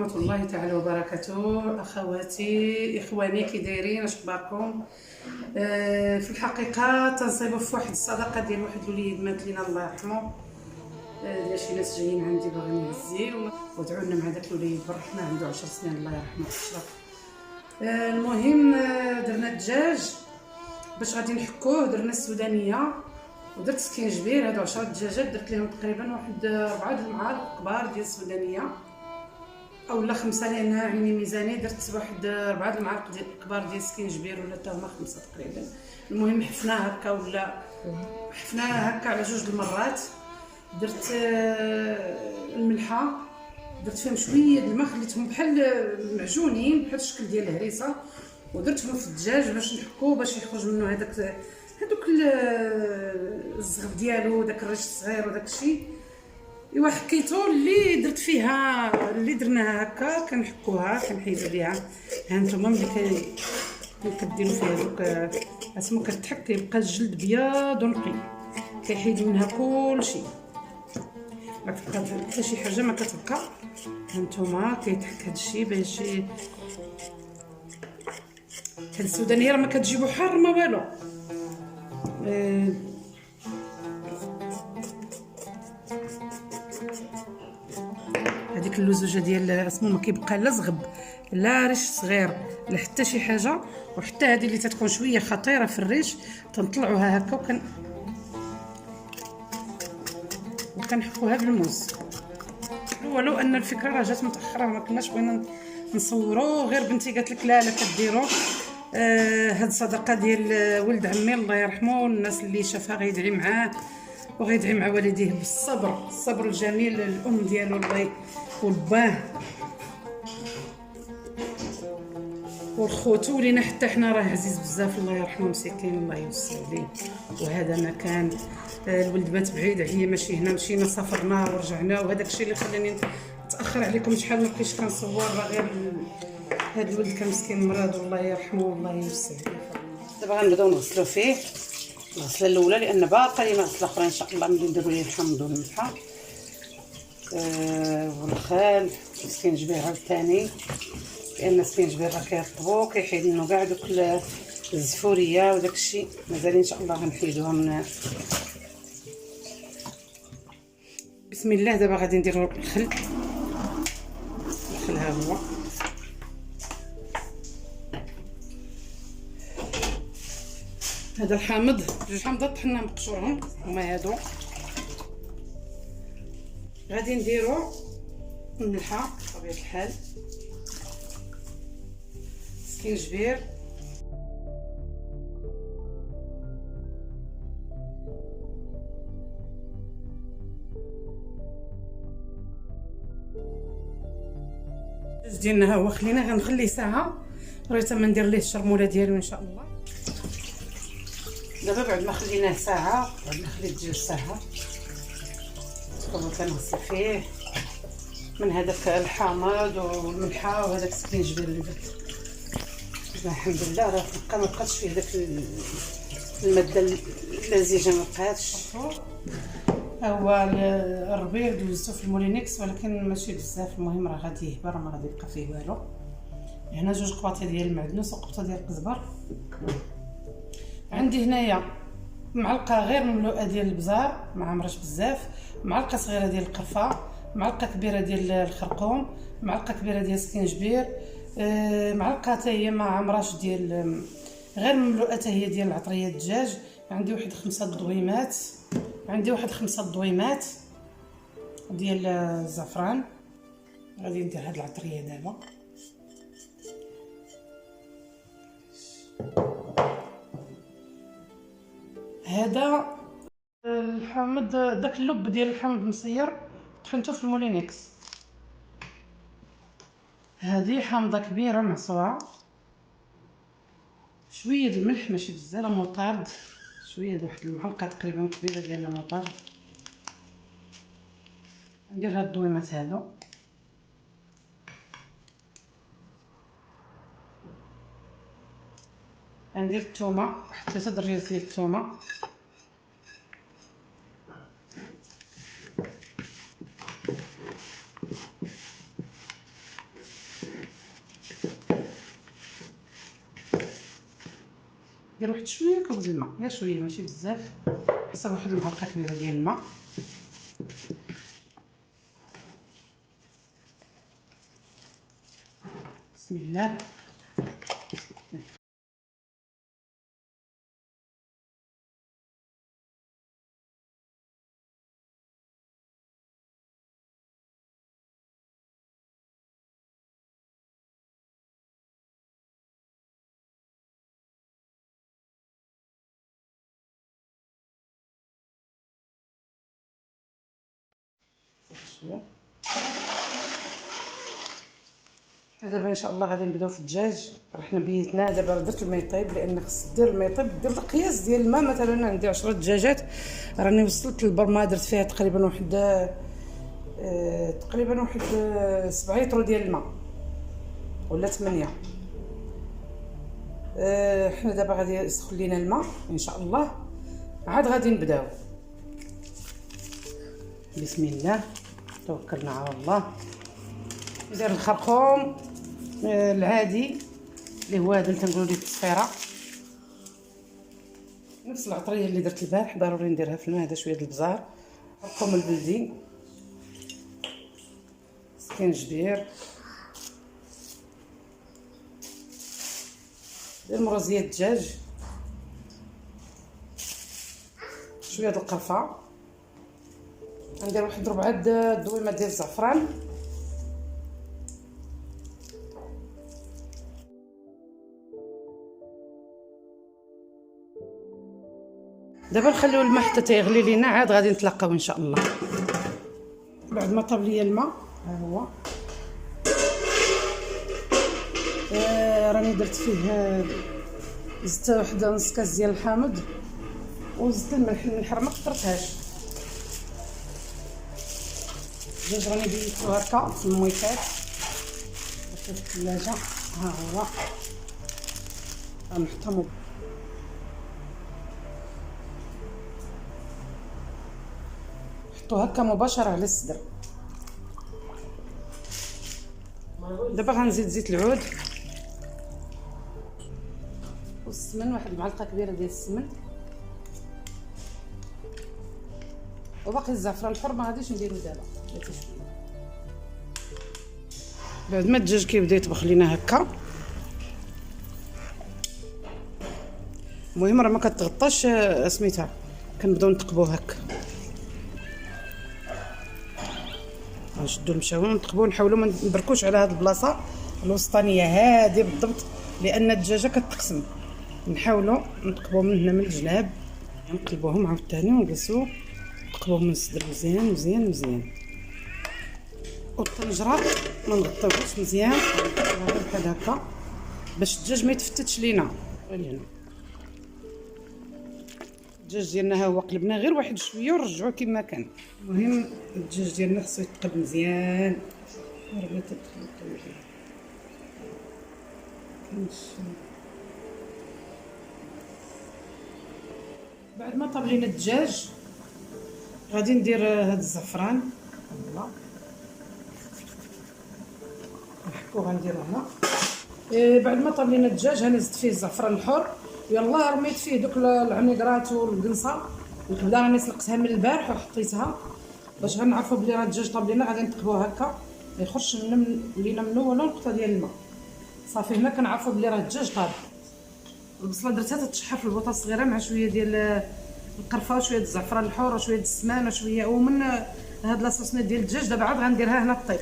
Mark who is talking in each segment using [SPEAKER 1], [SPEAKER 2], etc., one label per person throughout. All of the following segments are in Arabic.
[SPEAKER 1] ورحمة الله تعالى وبركاته. أخواتي إخواني كي دايرين، اش اخباركم؟ في الحقيقة تنصيبوا في واحد الصدقة ديال واحد الوليد مات لينا الله يرحمه، ديال شي ناس جايين عندي باغيين يهزيو ودعوا لنا مع داك الوليد بالرحمة، عنده 10 سنين الله يرحمه أشرف. المهم درنا الدجاج باش غادي نحكوه، درنا السودانية ودرت سكينجبير، هادو 10 دجاجات درت لهم تقريبا واحد 4 المعالق كبار ديال السودانيه اولا 5، لان عندي ميزانيه درت واحد 4 المعالق ديال كبار ديال السكينجبير ولا حتى هما 5 تقريبا. المهم حفناه هكا ولا حفناه هكا على 2 المرات. درت الملحه، درت فيهم شويه الماء، خليتهم بحال معجونين بحال الشكل ديال الهريسه، ودرتهم في الدجاج باش نحكوه باش يخرج منه هذوك الزغب ديالو، داك الريش الصغير وداك الشيء. ايوا حكيتو اللي درت فيها اللي درناها هكا كنحكوها كنحيدو ليها. ها نتوما ملي كديروا فيها دوك اسمو كتحك كيبقى الجلد بياض ونقي، كيحيدوا منها كلشي، ما كتبقى حتى شي حاجه ما كتبقى. ها نتوما كيتحك هادشي باش هاد السودانيه راه ما كتجيبو حار ما والو. هذيك اللزوجه ديال اسمو ما كيبقى لا زغب لا ريش صغير لا حتى شي حاجه. وحتى هذه اللي تتكون شويه خطيره في الريش تنطلعوها هكا وكنحكوها بالموز. ولو ان الفكره راه جات متاخره وما كناش بغينا نصوروا، غير بنتي قالت لك لا كديروا. هاد صدقه ديال ولد عمي الله يرحمه، الناس اللي شافها غيدعي معاه وغيدعي مع والديه بالصبر، الصبر الجميل، الام ديالو الله والباه والخوت ولينا حتى حنا راه عزيز بزاف الله يرحمه، مسكين الله يوسع عليه. وهذا ما كان الولد مات بعيد عليا، ماشي هنا، مشينا سافرنا ورجعنا، وهذاك الشيء اللي خلاني نتاخر عليكم شحال ما بقيتش كنصور. راه غير هذا الولد كان مسكين مرض الله يرحمه والله يوسع عليه. دابا غنبداو نغسلو فيه الغسله الاولى، لان باقا لي غسله اخرى ان شاء الله ملي نديرو ليه الحمض والملحه والخال. السكينجبير عاوتاني، لان السكينجبير راه كيرطبو كيحيد منو كاع دوك الزفوريه وداك الشيء، مازال ان شاء الله غنحيدوها من. بسم الله. دابا غادي نديرو الخل ها هو. هذا الحامض، 2 حامضات طحنا مقشورهم هما هادو. غادي نديرو الملحه بطبيعه الحال، سكينجبير، ديالنا ها هو خلينا غنخليه ساعه ريت ما ندير ليه الشرموله ديالو ان شاء الله. دابا بعد ما خليناه ساعه، بعد ما خليت الدجاج ساعه، كنغسل فيه من هذاك الحامض والملحه وهذاك السكينجبير اللي درت. الحمد لله راه ما بقاتش فيه داك الماده اللزجه، ما بقاتش. هو الربيع دوزتو في المولينيكس ولكن ماشي بزاف، المهم راه غادي يهبر، ما غادي يبقى فيه والو. هنا 2 قواطع ديال المعدنوس وقبطه ديال القزبر. عندي هنايا معلقه غير مملوءه ديال البزار ما عمرش بزاف، معلقه صغيره ديال القرفه، معلقه كبيره ديال الخرقوم، معلقه كبيره ديال السكينجبير، معلقه حتى هي ما عمراش ديال غير مملوءه حتى هي ديال العطريه الدجاج. عندي واحد 5 ضويمات، عندي واحد 5 ضويمات ديال الزعفران. غادي ندير هاد العطريه دابا. هذا الحامض، داك اللب ديال الحامض مسير طحنته في المولينيكس. هذه حامضه كبيره معصوره، شويه الملح ماشي بزاف، موطارد شويه، واحد المعلقه تقريبا كبيره ديال الموطارد. ندير هاد الضويمات هادو. غندير الثومه، واحد 3 درجات ديال الثومه، غندير واحد شويه كوب ديال الماء، غير شويه ماشي بزاف، حسب واحد المعلقه كبيره ديال الماء. بسم الله. شويه دابا ان شاء الله غادي نبداو في الدجاج. حنا بيتنا دابا درت الماء يطيب، لان خص دير الماء يطيب، دير القياس ديال الماء. مثلا عندي 10 دجاجات، راني وصلت للبرمه درت فيها تقريبا واحد 7 لتر ديال الماء ولا 8. حنا دابا غادي يسخن لينا الماء ان شاء الله، عاد غادي نبداو. بسم الله توكلنا على الله. ندير الخرخوم العادي اللي هو هذا اللي تنقولوا ليه التصفيره، نفس العطريه اللي درت البارح ضروري نديرها في الماء. هذا شويه د البزار، الخرخوم البلدي، سكينجبير، ديال مرازيه الدجاج، شويه د القرفه، ندير واحد 4 دويمات ديال الزعفران. دابا نخليو الماء حتى تيغلي لينا، عاد غادي نتلاقاو ان شاء الله. بعد ما طاب ليا الماء ها هو، راني درت فيه زدت واحد نص كاس ديال الحامض، وزدت الملح ما كثرتهاش. الدجاج راني بيتو هكا في المويكات في الثلاجه. ها هو غنحطهم حطو هكا مباشره على الصدر. دابا غنزيد زيت العود والسمن، واحد المعلقه كبيره ديال السمن، وباقي الزعفران الحر ما غاديش نديرو دابا. بعد ما الدجاج كيبدا يطبخ لينا هكا، المهم راه ما كتغطاش سميتها، كنبداو نتقبوه هكا، نشدو المشاوي ونتقبوه، نحاولوا ما نبركوش على هاد البلاصه الوسطانيه هادي بالضبط، لان الدجاجه كتقسم. نحاولوا نتقبوه من هنا من الجناب، نقلبوهم عاوتاني ونجلسوه، نتقبوه من الصدر مزيان مزيان مزيان، والطنجره ما نغطيوهاش مزيان بحال هكا باش الدجاج ما يتفتتش لينا. الدجاج ديالنا ها هو قلبناه غير واحد شويه ونرجعوه كما كان. المهم الدجاج ديالنا خصو يتقلب مزيان. بعد ما طاب لينا الدجاج غادي ندير هاد الزعفران، الله نحكو غنديرو هنا. بعد ما طاب لينا الدجاج انا زدت فيه الزعفران الحر، يلاه رميت فيه دوك العنيقرات والقنصه والكبده، راني سلقتها من البارح وحطيتها باش غنعرفوا بلي راه الدجاج طاب لينا. غادي نتقبوه هكا ما يخرجش لينا منه ولا نقطه ديال الماء، صافي هنا كنعرفوا بلي راه الدجاج طاب. البصله درتها تتشحر في البوطه الصغيره مع شويه ديال القرفه وشويه د الزعفران الحر وشويه د السمان وشويه ومن هاد لاصوصنيت ديال الدجاج. دابا عاد غنديرها هنا طيب،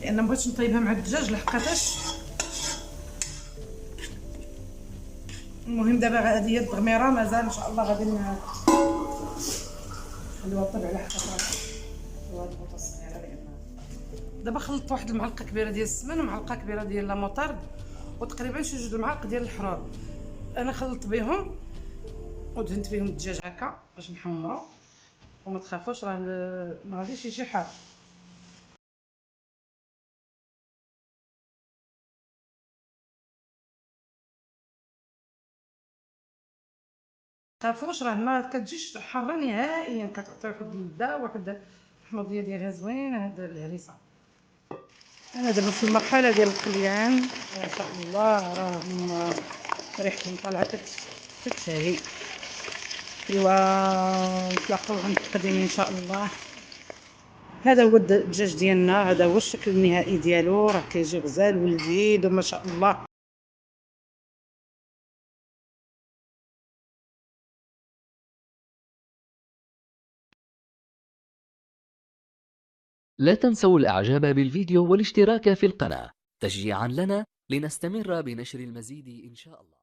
[SPEAKER 1] لان ما بغيتش نطيبها مع الدجاج لحقاتاش. المهم دابا هذه هي التغميره، مازال ان شاء الله غادي نخليوها طيب على حسب هاد البوطه الصغيره. دابا خلطت واحد المعلقه كبيره ديال السمن ومعلقه كبيره ديال لا موطارد وتقريبا شي 2 المعالق ديال الحرور. انا خلطت بهم ودهنت بهم الدجاج هكا باش نحمرو، وما تخافوش راه ما غاديش يجي حار. تخافوش راه ما كتجيش حاره نهائيا، كتعطي واحد اللذه واحد الحموضيه ديالها زوينه. هاد الهريسه انا دابا في المرحله ديال القليان ما شاء الله راهم ريحتهم طالعه تتشهي. ايوا نتلاقاو عند التقديم ان شاء الله. هذا هو الدجاج ديالنا، هذا هو الشكل النهائي ديالو، راه كيجي غزال ولذيذ وما شاء الله.
[SPEAKER 2] لا تنسوا الإعجاب بالفيديو والاشتراك في القناة تشجيعا لنا لنستمر بنشر المزيد إن شاء الله.